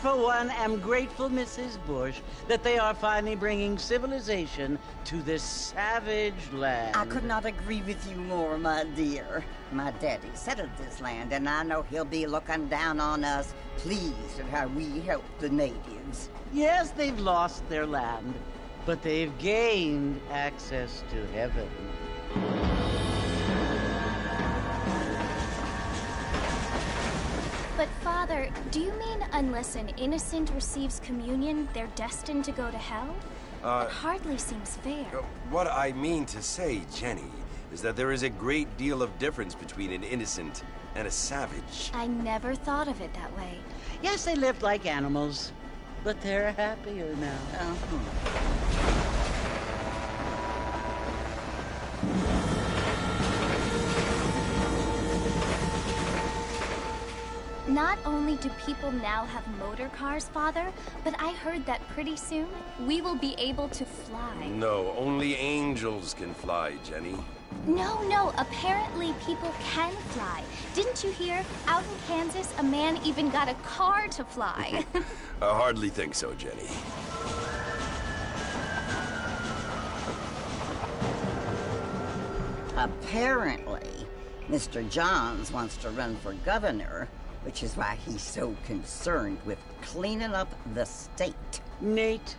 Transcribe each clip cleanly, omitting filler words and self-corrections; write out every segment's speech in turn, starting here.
for one, am grateful, Mrs. Bush, that they are finally bringing civilization to this savage land. I could not agree with you more, my dear. My daddy settled this land, and I know he'll be looking down on us, pleased at how we help the natives. Yes, they've lost their land, but they've gained access to heaven. But, Father, do you mean unless an innocent receives communion, they're destined to go to hell? That hardly seems fair. What I mean to say, Jenny, is that there is a great deal of difference between an innocent and a savage. I never thought of it that way. Yes, they lived like animals, but they're happier now. Not only do people now have motor cars, Father, but I heard that pretty soon we will be able to fly. No, only angels can fly, Jenny. No, apparently people can fly. Didn't you hear? Out in Kansas, a man even got a car to fly. I hardly think so, Jenny. Apparently, Mr. Johns wants to run for governor, which is why he's so concerned with cleaning up the state. Nate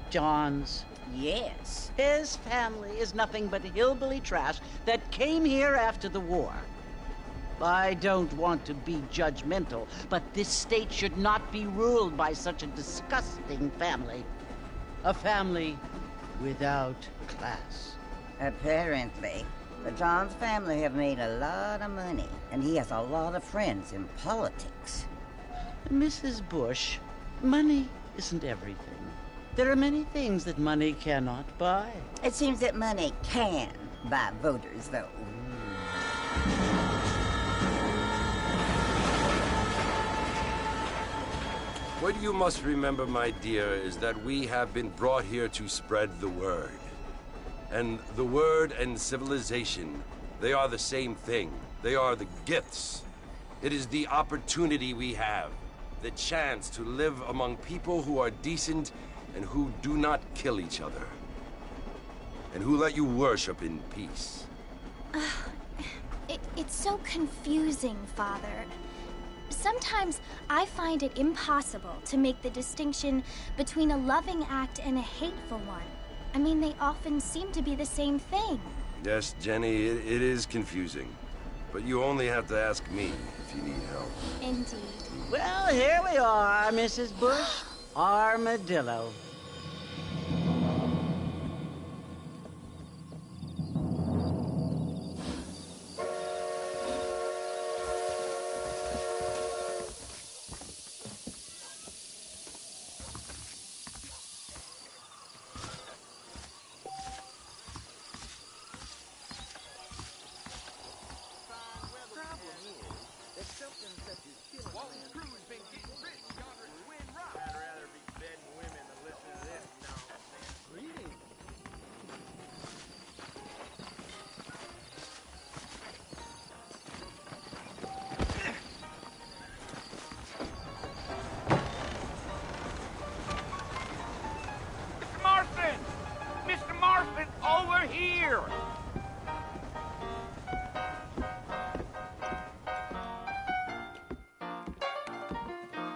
Johns. Yes. His family is nothing but hillbilly trash that came here after the war. I don't want to be judgmental, but this state should not be ruled by such a disgusting family. A family without class. Apparently, the Johns family have made a lot of money, and he has a lot of friends in politics. Mrs. Bush, money isn't everything. There are many things that money cannot buy. It seems that money can buy voters, though. What you must remember, my dear, is that we have been brought here to spread the word. And the word and civilization, they are the same thing. They are the gifts. It is the opportunity we have, the chance to live among people who are decent and who do not kill each other, and who let you worship in peace. It's so confusing, Father. Sometimes I find it impossible to make the distinction between a loving act and a hateful one. I mean, they often seem to be the same thing. Yes, Jenny, it is confusing. But you only have to ask me if you need help. Indeed. Well, here we are, Mrs. Bush. Armadillo.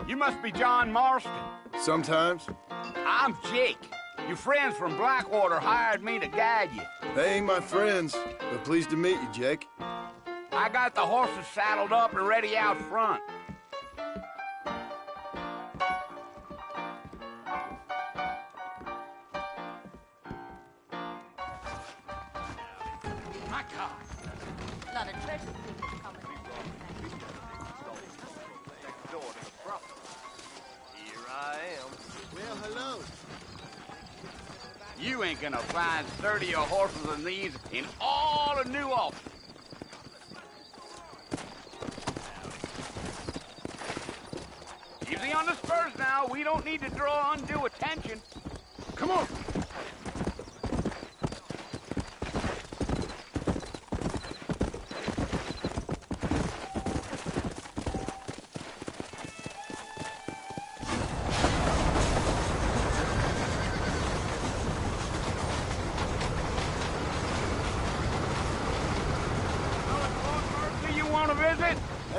You must be John Marston. Sometimes. I'm Jake. Your friends from Blackwater hired me to guide you. They ain't my friends, but pleased to meet you, Jake. I got the horses saddled up and ready out front. My God. A lot of treasure seekers coming. Here I am. Well, hello. You ain't gonna find sturdier horses than these in all of New Ulster. Easy on the spurs now. We don't need to draw undue attention. Come on.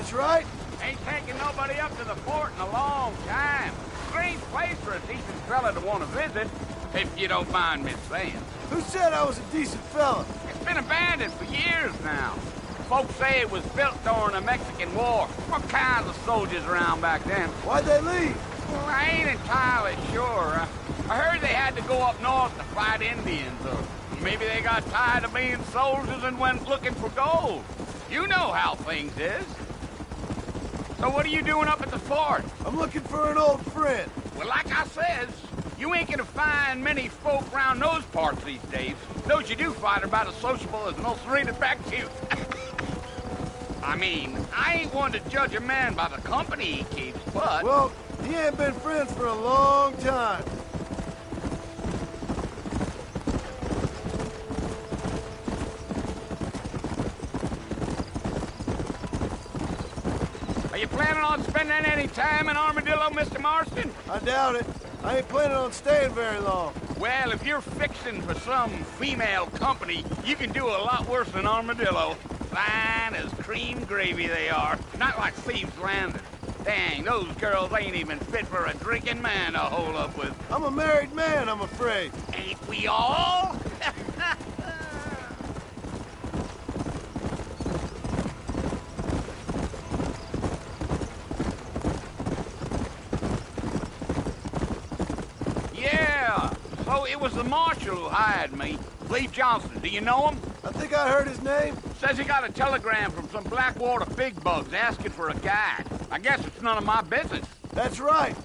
That's right. Ain't taken nobody up to the fort in a long time. Strange place for a decent fella to want to visit, if you don't mind me saying. Who said I was a decent fella? It's been abandoned for years now. Folks say it was built during the Mexican War. What kinds of soldiers around back then? Why'd they leave? Well, I ain't entirely sure. I heard they had to go up north to fight Indians, or maybe they got tired of being soldiers and went looking for gold. You know how things is. So what are you doing up at the fort? I'm looking for an old friend. Well, like I says, you ain't gonna find many folk around those parts these days. Those you do find are about as sociable as an old serene back to you. I mean, I ain't one to judge a man by the company he keeps, but... Well, he ain't been friends for a long time. Are you planning on spending any time in Armadillo, Mr. Marston? I doubt it. I ain't planning on staying very long. Well, if you're fixing for some female company, you can do a lot worse than Armadillo. Fine as cream gravy they are. Not like Thieves' Landing. Dang, those girls ain't even fit for a drinking man to hold up with. I'm a married man, I'm afraid. Ain't we all? Yeah, so it was the marshal who hired me. Lee Johnson, do you know him? I think I heard his name. Says he got a telegram from some Blackwater big bugs asking for a guide. I guess it's none of my business. That's right.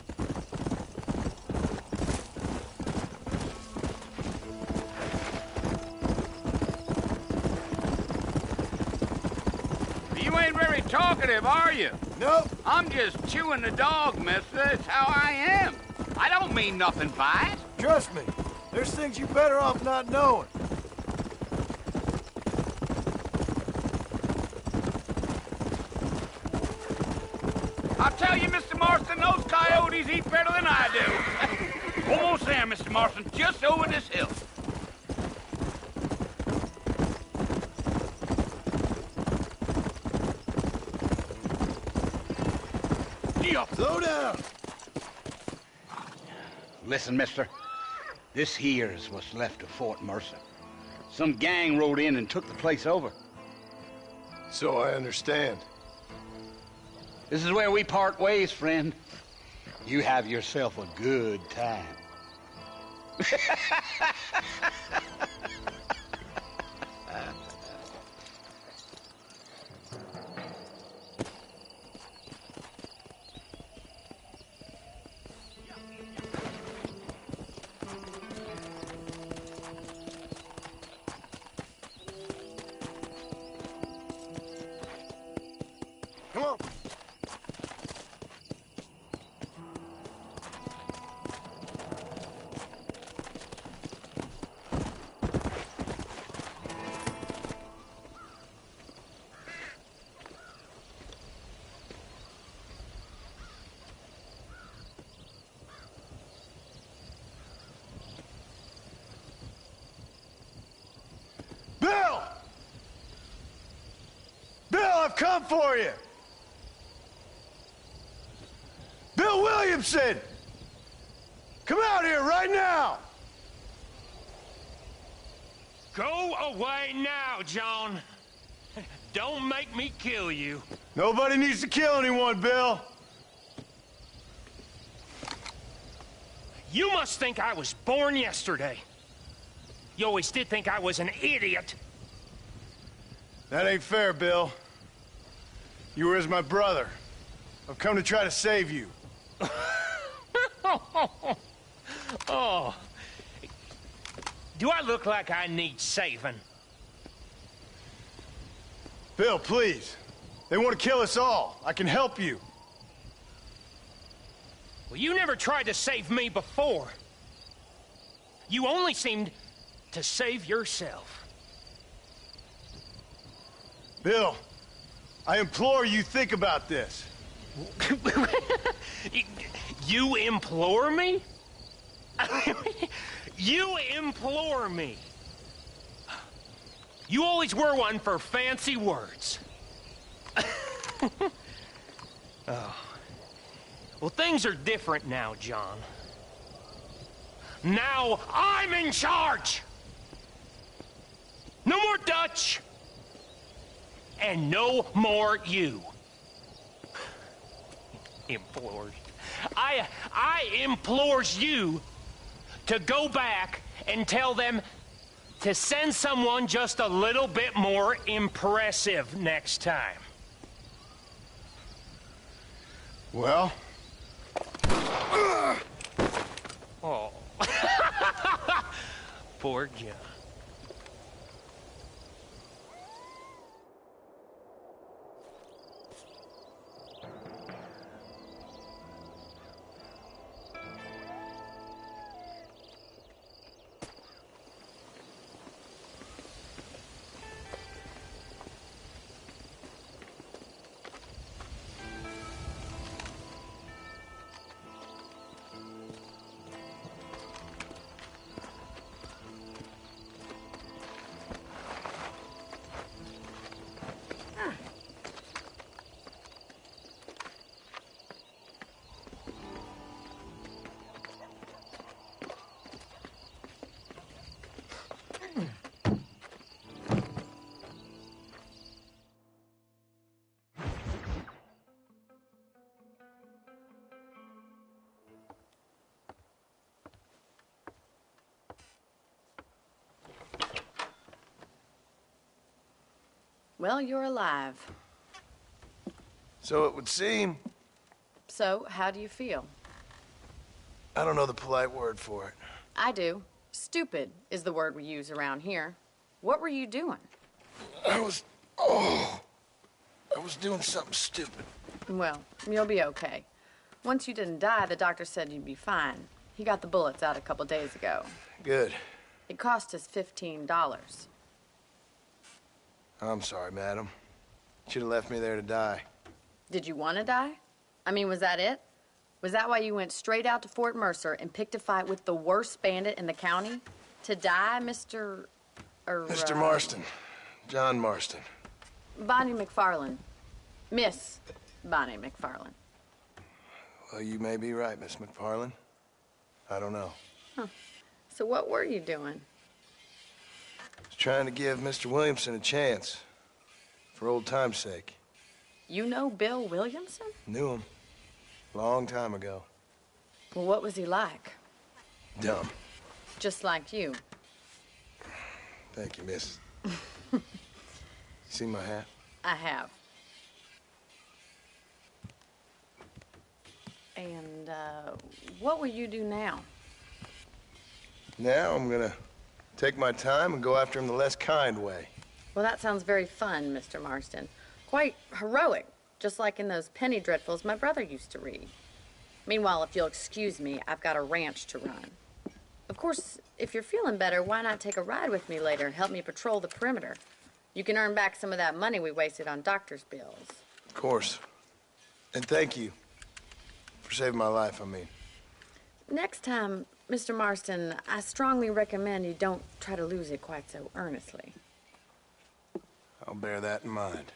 You ain't very talkative, are you? Nope. I'm just chewing the dog, mister. It's how I am. I don't mean nothing by it. Trust me. There's things you better off not knowing. I'll tell you, Mr. Marston, those coyotes eat better than I do. Almost there, Mr. Marston, just over this hill. Slow down. Listen, mister. This here's what's left of Fort Mercer. Some gang rode in and took the place over. So I understand. This is where we part ways, friend. You have yourself a good time. Come on. Bill! Bill, I've come for you! Bill Williamson! Come out here right now! Go away now, John. Don't make me kill you. Nobody needs to kill anyone, Bill. You must think I was born yesterday. You always did think I was an idiot. That ain't fair, Bill. You were as my brother. I've come to try to save you. Oh. Do I look like I need saving? Bill, please. They want to kill us all. I can help you. Well, you never tried to save me before. You only seemed to save yourself. Bill, I implore you think about this. You implore me? You implore me. You always were one for fancy words. Oh. Well, things are different now, John. Now I'm in charge! No more Dutch! And no more you. Implores. I implores you to go back and tell them to send someone just a little bit more impressive next time. Well? Oh. Poor John. Well, you're alive. So it would seem. So, how do you feel? I don't know the polite word for it. I do. Stupid is the word we use around here. What were you doing? I was doing something stupid. Well, you'll be okay. Once you didn't die, the doctor said you'd be fine. He got the bullets out a couple days ago. Good. It cost us $15. I'm sorry, madam. Should have left me there to die. Did you want to die? I mean, was that it? Was that why you went straight out to Fort Mercer and picked a fight with the worst bandit in the county? To die, Mr. Mr. Marston. John Marston. Bonnie McFarland. Miss Bonnie McFarland. Well, you may be right, Miss McFarland. I don't know. Huh. So what were you doing? I was trying to give Mr. Williamson a chance. For old time's sake. You know Bill Williamson? Knew him. Long time ago. Well, what was he like? Dumb. Just like you. Thank you, miss. See my hat? I have. And, what will you do now? Now I'm gonna take my time and go after him the less kind way. Well, that sounds very fun, Mr. Marston. Quite heroic, just like in those penny dreadfuls my brother used to read. Meanwhile, if you'll excuse me, I've got a ranch to run. Of course, if you're feeling better, why not take a ride with me later and help me patrol the perimeter? You can earn back some of that money we wasted on doctor's bills. Of course. And thank you for saving my life, I mean. Next time, Mr. Marston, I strongly recommend you don't try to lose it quite so earnestly. I'll bear that in mind.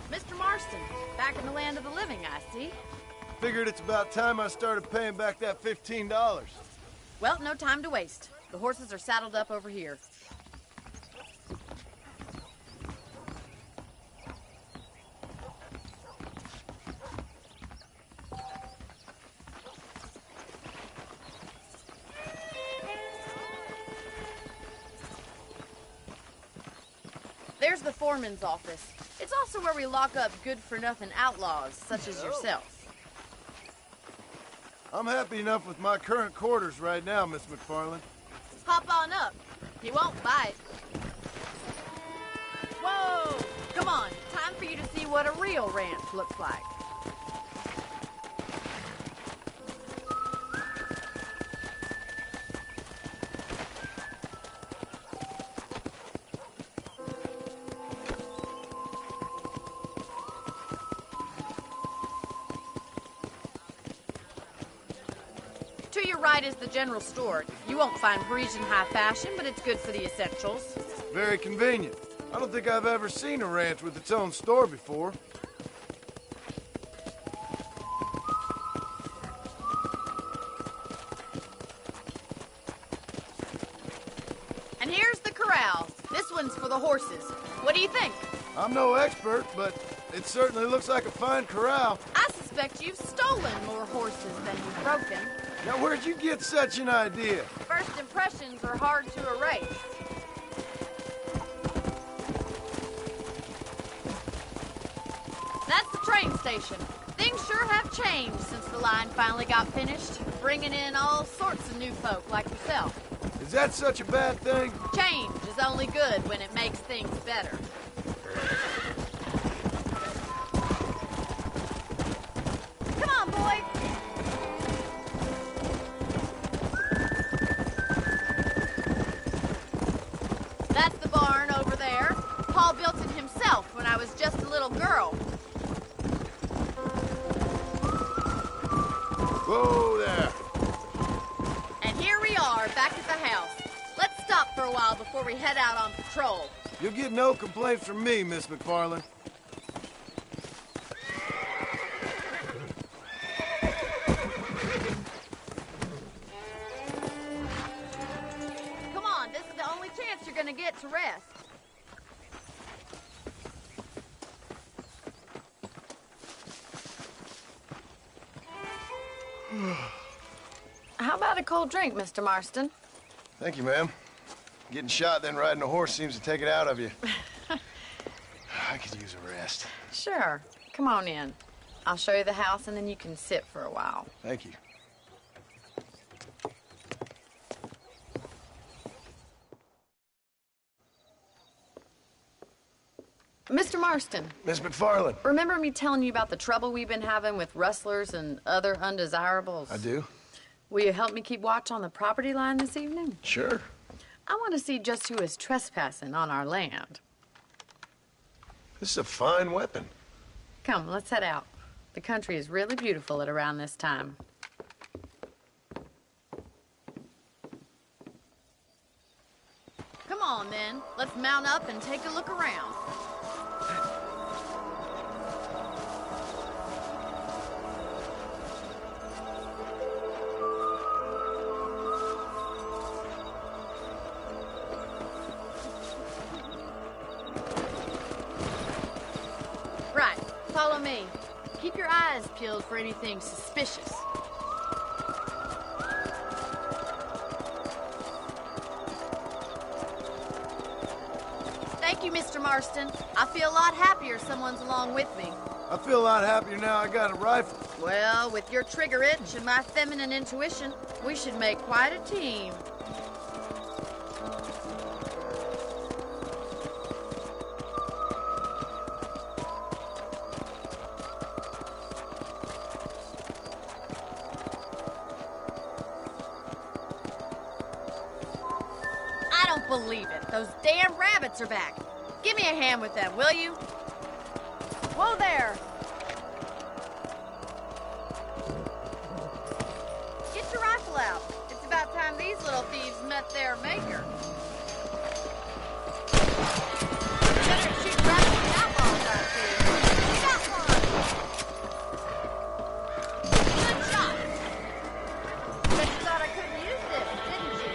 Mr. Marston, back in the land of the living, I see. Figured it's about time I started paying back that $15. Well, no time to waste. The horses are saddled up over here. There's the foreman's office. It's also where we lock up good-for-nothing outlaws, such as yourself. I'm happy enough with my current quarters right now, Miss McFarland. Hop on up. He won't bite. Whoa! Come on, time for you to see what a real ranch looks like. To your right is the general store. You won't find Parisian high fashion, but it's good for the essentials. Very convenient. I don't think I've ever seen a ranch with its own store before. And here's the corral. This one's for the horses. What do you think? I'm no expert, but it certainly looks like a fine corral. I suspect you've stolen more horses than you've broken. Now, where'd you get such an idea? First impressions are hard to erase. That's the train station. Things sure have changed since the line finally got finished, bringing in all sorts of new folk like yourself. Is that such a bad thing? Change is only good when it makes things better. Come on, boy. That's the barn over there. Paul built it himself when I was just a little girl. Whoa there. And here we are, back at the house. Let's stop for a while before we head out on patrol. You'll get no complaints from me, Miss McFarland. Come on, this is the only chance you're gonna get to rest. How about a cold drink, Mr. Marston? Thank you, ma'am. Getting shot, then riding a horse seems to take it out of you. I could use a rest. Sure. Come on in. I'll show you the house, and then you can sit for a while. Thank you. Mr. Marston, Miss McFarland. remember me telling you about the trouble we've been having with rustlers and other undesirables? I do. Will you help me keep watch on the property line this evening? Sure. I want to see just who is trespassing on our land. This is a fine weapon. Come, let's head out. The country is really beautiful at around this time. Come on, then. Let's mount up and take a look around. Right, follow me. Keep your eyes peeled for anything suspicious. Thank you, Mr. Marston. I feel a lot happier someone's along with me. I feel a lot happier now I got a rifle. Well, with your trigger itch and my feminine intuition, we should make quite a team. I don't believe it. Those damn rabbits are back. Give me a hand with them, will you? Whoa there! Get your rifle out. It's about time these little thieves met their maker. Better shoot rabbits and outlaws out here. Got one! Good shot. Bet you thought I couldn't use this, didn't you?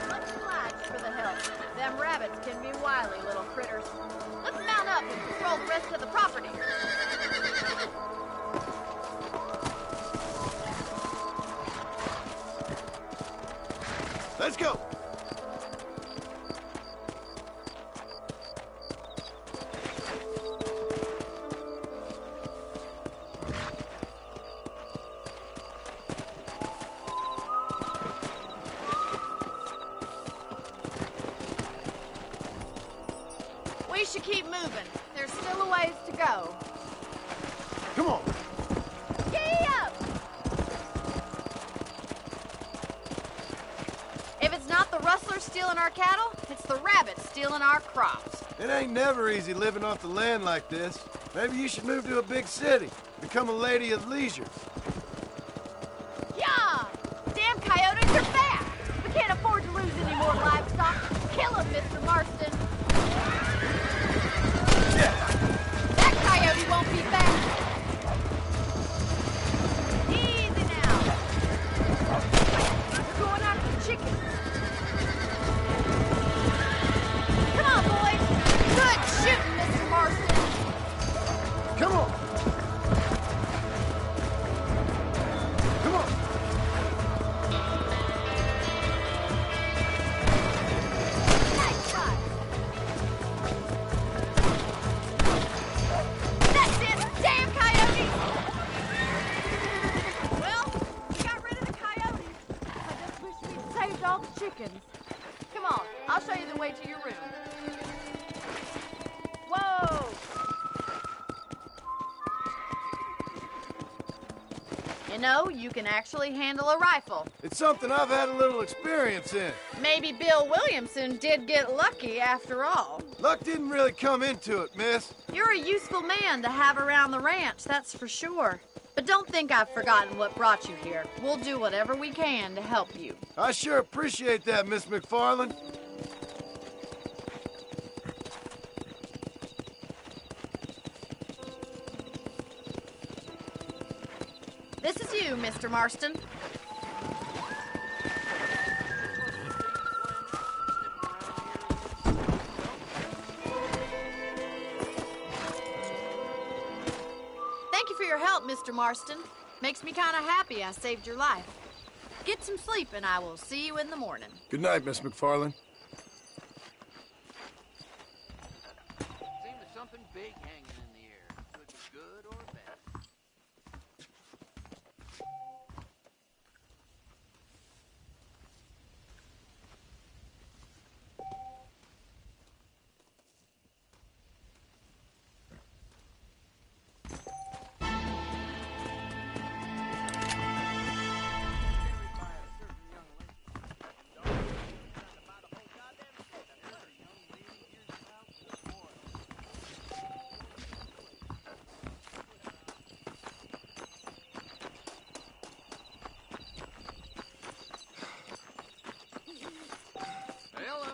Much obliged for the help. Them rabbits can be wily little critters. Let's mount up and patrol the rest of the property. Let's go. should keep moving. There's still a ways to go. Come on. Giddy up! If it's not the rustlers stealing our cattle, it's the rabbits stealing our crops. It ain't never easy living off the land like this. Maybe you should move to a big city. Become a lady of leisure. Yeah! Damn coyotes are fast! We can't afford to lose any more livestock. Kill them, Mr. Marston. Yeah. That coyote won't be fast. Easy now. We're going after the chickens. Come on, boys. Good shooting, Mr. Marston. Come on. Come on. Nice shot. That's it. Damn coyotes. Well, we got rid of the coyotes. I just wish we'd saved all the chickens. Come on, I'll show you the way to your room. Whoa! You know, you can actually handle a rifle. It's something I've had a little experience in. Maybe Bill Williamson did get lucky after all. Luck didn't really come into it, miss. You're a useful man to have around the ranch, that's for sure. But don't think I've forgotten what brought you here. We'll do whatever we can to help you. I sure appreciate that, Miss McFarland. This is you, Mr. Marston. Thank you for your help, Mr. Marston. Makes me kind of happy I saved your life. Get some sleep and I will see you in the morning. Good night, Miss McFarland. Seems there's something big hanging in the air. Could be good or bad. Hello.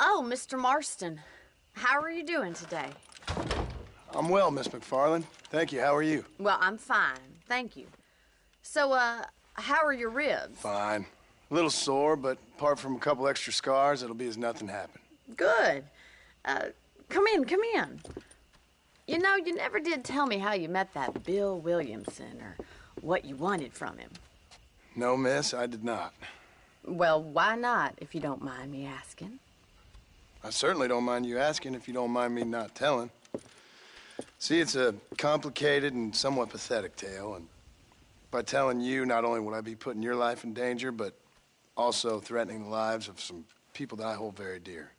Oh, Mr. Marston. How are you doing today? I'm well, Miss McFarland. Thank you. How are you? Well, I'm fine. Thank you. So, how are your ribs? Fine. A little sore, but apart from a couple extra scars, it'll be as nothing happened. Good. Come in, come in. You know, you never did tell me how you met that Bill Williamson or what you wanted from him. No, miss, I did not. Well, why not, if you don't mind me asking? I certainly don't mind you asking if you don't mind me not telling. See, it's a complicated and somewhat pathetic tale, and by telling you, not only would I be putting your life in danger, but also threatening the lives of some people that I hold very dear.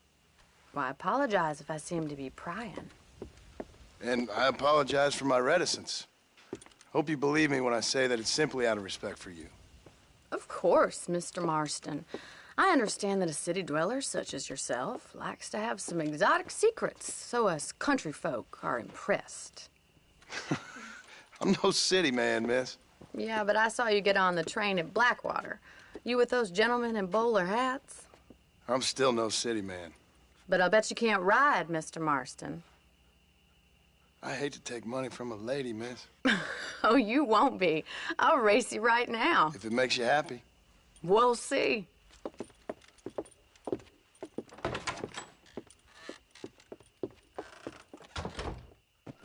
Well, I apologize if I seem to be prying. And I apologize for my reticence. Hope you believe me when I say that it's simply out of respect for you. Of course, Mr. Marston. I understand that a city dweller such as yourself likes to have some exotic secrets, so us country folk are impressed. I'm no city man, miss. Yeah, but I saw you get on the train at Blackwater. You with those gentlemen in bowler hats? I'm still no city man. But I'll bet you can't ride, Mr. Marston. I hate to take money from a lady, miss. Oh, you won't be. I'll race you right now. If it makes you happy. We'll see. All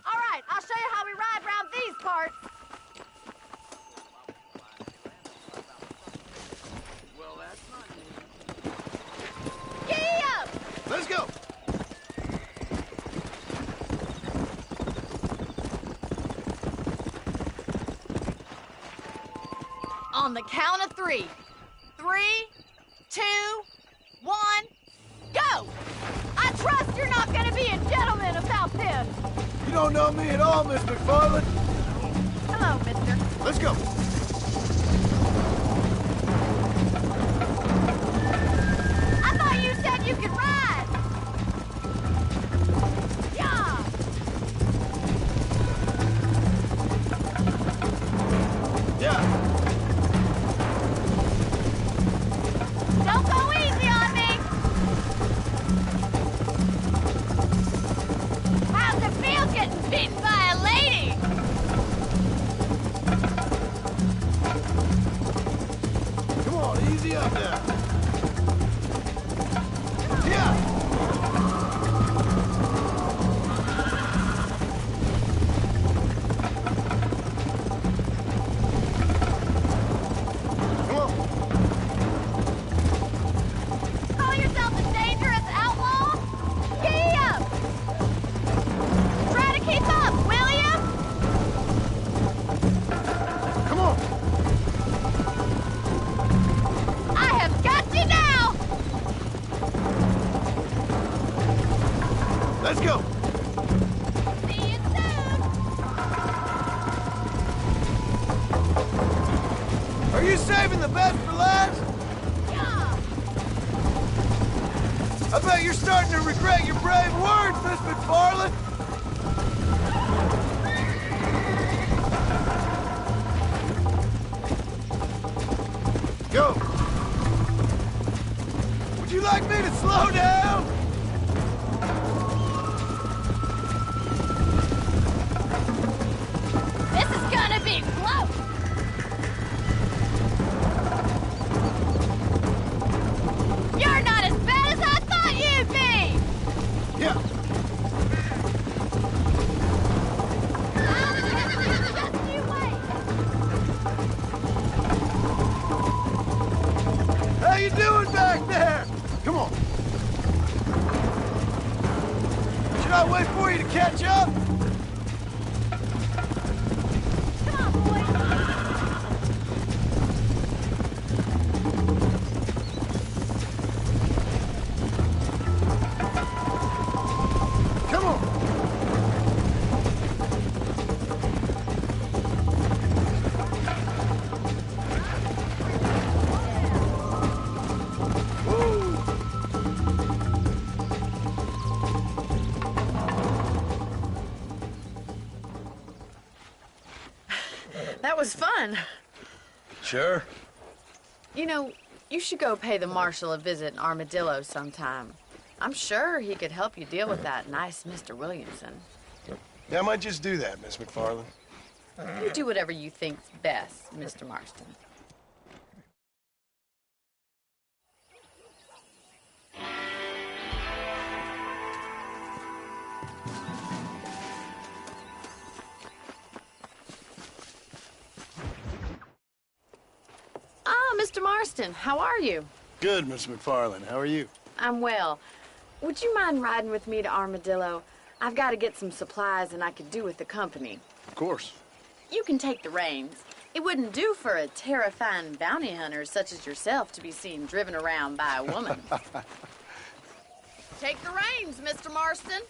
right, I'll show you how we ride around these parts. Well, that's not easy. Giddy up! Let's go! On the count of 3. 3, 2, 1, go! I trust you're not gonna be a gentleman about this. You don't know me at all, Miss McFarland. Hello, mister. Let's go. I thought you said you could ride. Yeah. Yeah. Don't go easy on me. How's it feel getting beaten by a lady? Come on, easy up there. Yeah. Come on. Call yourself a dangerous outlaw? Giddy up! Try to keep up, will you? Come on. I have got you now! Let's go. See you soon! Are you saving the best for last? Yeah! I bet you're starting to regret your brave words, Miss McFarland. Go. Would you like me to slow down? This is gonna be close! You're not as bad as I thought you'd be! Yeah. Just you wait! How you doing back there? Come on. Should I wait for you to catch up? Come on, boy! Come on. Whoa. That was fun. Sure. You know, you should go pay the marshal a visit in Armadillo sometime. I'm sure he could help you deal with that nice Mr. Williamson. Yeah, I might just do that, Miss McFarland. You do whatever you think's best, Mr. Marston. Ah, Mr. Marston, how are you? Good, Miss McFarland. How are you? I'm well. Would you mind riding with me to Armadillo? I've got to get some supplies and I could do with the company. Of course. You can take the reins. It wouldn't do for a terrifying bounty hunter such as yourself to be seen driven around by a woman. Take the reins, Mr. Marston.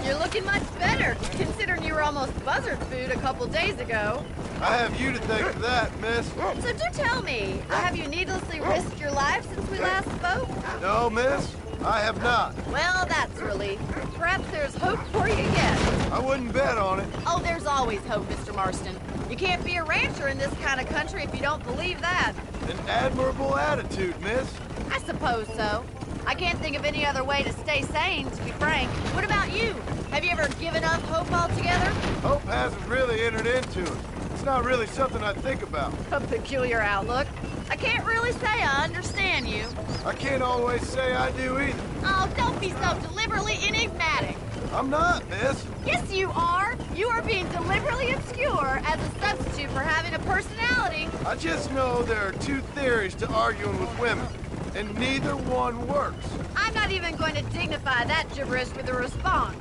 You're looking much better, considering you were almost buzzard food a couple days ago. I have you to thank for that, miss. So do tell me, have you needlessly risked your life since we last spoke? No, miss, I have not. Well, that's a relief. Perhaps there's hope for you yet. I wouldn't bet on it. Oh, there's always hope, Mr. Marston. You can't be a rancher in this kind of country if you don't believe that. An admirable attitude, miss. I suppose so. I can't think of any other way to stay sane, to be frank. What about you? Have you ever given up hope altogether? Hope hasn't really entered into it. It's not really something I think about. A peculiar outlook. I can't really say I understand you. I can't always say I do either. Oh, don't be so deliberately enigmatic. I'm not, miss. Yes, you are. You are being deliberately obscure as a substitute for having a personality. I just know there are two theories to arguing with women, and neither one works. I'm not even going to dignify that gibberish with a response.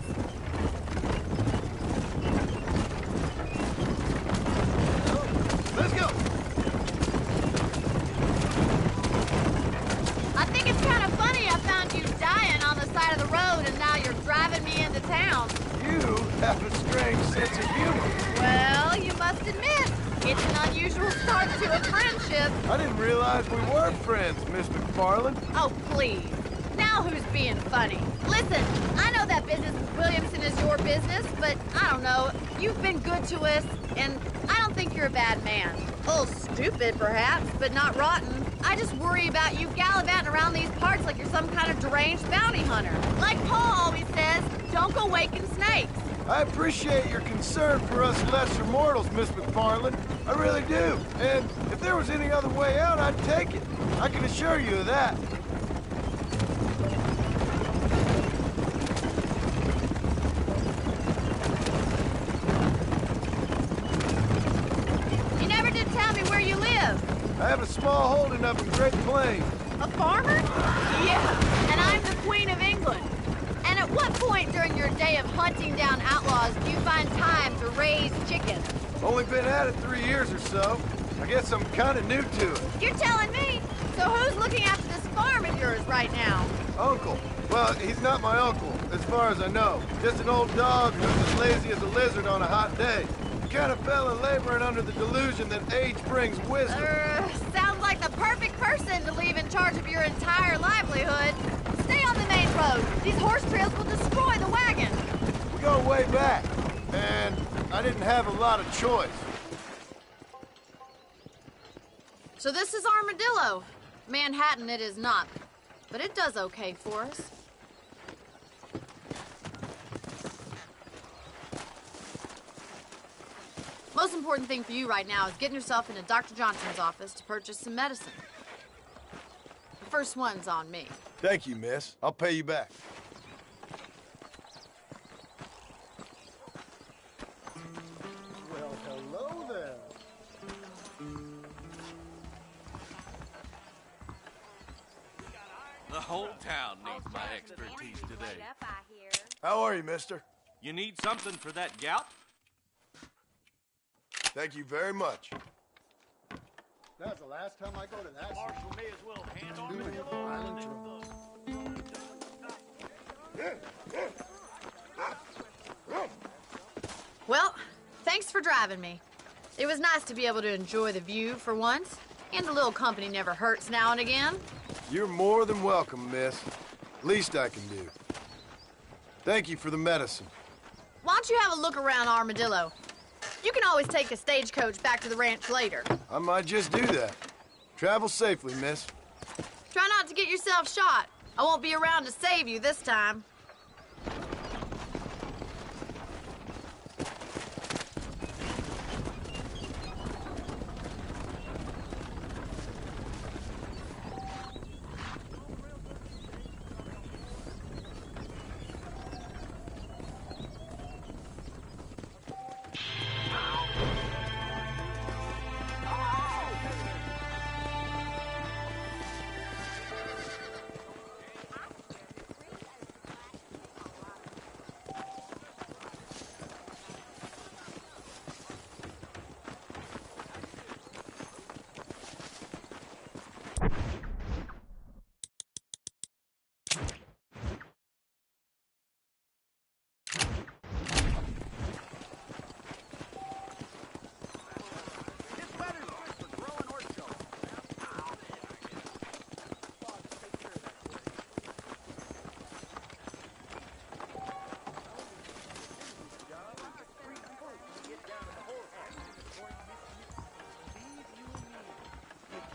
Let's go. I think it's kind of funny I found you dying on the side of the road and now you're driving me into town. You have a strange sense of humor. Well, you must admit, it's an unusual start to a friendship. I didn't realize we were friends, Miss McFarland. Oh, please. Now who's being funny? Listen, I know that business with Williamson is your business, but I don't know. You've been good to us, and I don't think you're a bad man. A little stupid, perhaps, but not rotten. I just worry about you gallivanting around these parts like you're some kind of deranged bounty hunter. Like Paul always says, don't go waking snakes. I appreciate your concern for us lesser mortals, Miss McFarland. I really do. And if there was any other way out, I'd take it. I can assure you of that. You never did tell me where you live. I have a small holding up in Great Plains. A farmer? Yeah, and I'm the Queen of England. And at what point during your day of hunting down outlaws do you find time to raise chickens? Only been at it 3 years or so. I guess I'm kind of new to it. You're telling me? So who's looking after this farm of yours right now? Uncle. Well, he's not my uncle, as far as I know. Just an old dog who's as lazy as a lizard on a hot day. The kind of fella laboring under the delusion that age brings wisdom. Sounds like the perfect person to leave in charge of your entire livelihood. Stay on the main road. These horse trails will destroy the wagon. We go way back, and I didn't have a lot of choice. So this is Armadillo. Manhattan it is not, but it does okay for us. Most important thing for you right now is getting yourself into Dr. Johnson's office to purchase some medicine. The first one's on me. Thank you, miss. I'll pay you back. Well, hello there. The whole town needs my expertise today. How are you, mister? You need something for that gout? Thank you very much. That's the last time I go to that. Marshal may as well hand Violent trouble. Well, thanks for driving me. It was nice to be able to enjoy the view for once, and a little company never hurts now and again. You're more than welcome, miss. Least I can do. Thank you for the medicine. Why don't you have a look around Armadillo? You can always take a stagecoach back to the ranch later. I might just do that. Travel safely, miss. Try not to get yourself shot. I won't be around to save you this time.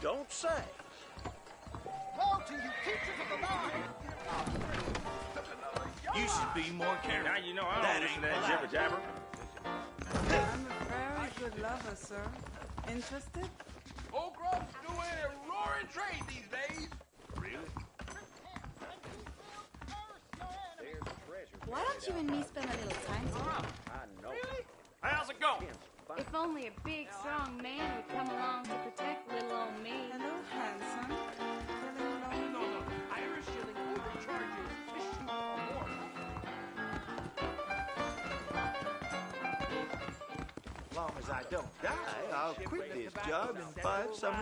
don't say. Woe to you, teachers of the law! You should be more careful. Now you know I That don't listen to ain't that jibber jabber. I'm a very good lover, sir. Interested? Old Grub's doing a roaring trade these days. Really? Why don't you and me spend a little time together? I know. Really? How's it going? If only a big, strong man would come along to protect little old me. Hello, handsome. Feeling lonely? No. Irish shilling overcharges issue or more. As long as I don't die, I'll quit this job and find some...